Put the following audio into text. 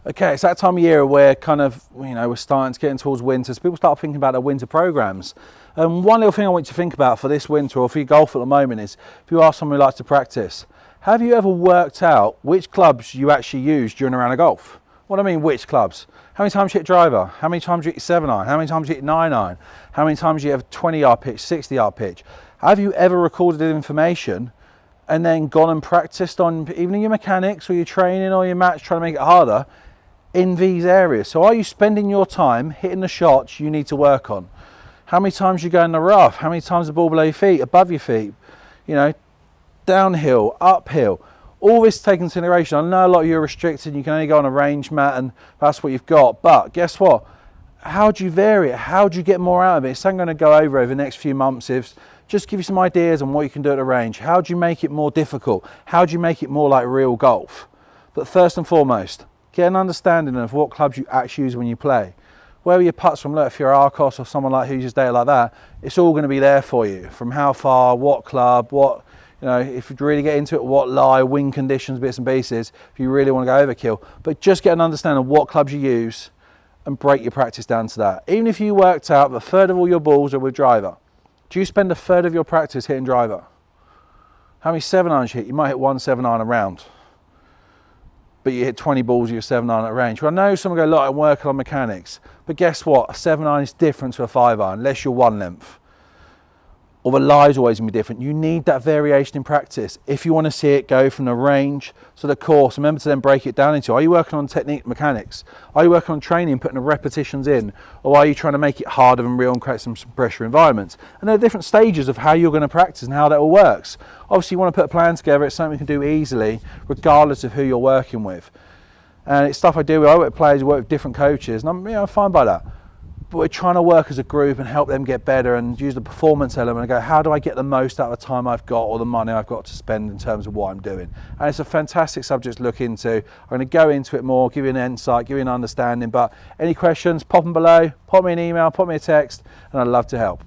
Okay, it's that time of year where we're starting to get towards winter, so people start thinking about their winter programs. One little thing I want you to think about for this winter, or for your golf at the moment, is if you are someone who likes to practice, have you ever worked out which clubs you actually use during a round of golf? What I mean, which clubs? How many times you hit driver? How many times you hit your 7-iron? How many times you hit 9-iron? How many times you have a 20-yard pitch, 60-yard pitch? Have you ever recorded the information and then gone and practiced on even your mechanics or your training or your match, trying to make it harder in these areas? So are you spending your time hitting the shots you need to work on? How many times you go in the rough? How many times the ball below your feet, above your feet, downhill, uphill? All this taken into consideration. I know a lot of you are restricted, you can only go on a range mat and that's what you've got, but guess what? How do you vary it? How do you get more out of it? It's something I'm going to go over the next few months. Just give you some ideas on what you can do at the range. How do you make it more difficult? How do you make it more like real golf? But first and foremost, get an understanding of what clubs you actually use when you play. Where your putts from, look, if you're Arcos or someone like who uses data like that, it's all going to be there for you. From how far, what club, what, if you really get into it, what lie, wind conditions, bits and pieces, if you really want to go overkill. But just get an understanding of what clubs you use and break your practice down to that. Even if you worked out that a third of all your balls are with driver, do you spend a third of your practice hitting driver? How many 7-irons you hit? You might hit one 7-iron a round, but you hit 20 balls with your 7-iron at range. Well, I know someone go, look, I'm working on mechanics, but guess what? A 7-iron is different to a 5-iron, unless you're one length. Or the lie's always going to be different. You need that variation in practice. If you want to see it go from the range to the course, remember to then break it down into, are you working on technique mechanics? Are you working on training, putting the repetitions in? Or are you trying to make it harder than real and create some pressure environments? And there are different stages of how you're going to practice and how that all works. Obviously, you want to put a plan together. It's something you can do easily, regardless of who you're working with. And it's stuff I do. I work with players, I work with different coaches, and I'm fine by that. But we're trying to work as a group and help them get better and use the performance element and go, how do I get the most out of the time I've got or the money I've got to spend in terms of what I'm doing? And it's a fantastic subject to look into. I'm going to go into it more, give you an insight, give you an understanding. But any questions, pop them below, pop me an email, pop me a text, and I'd love to help.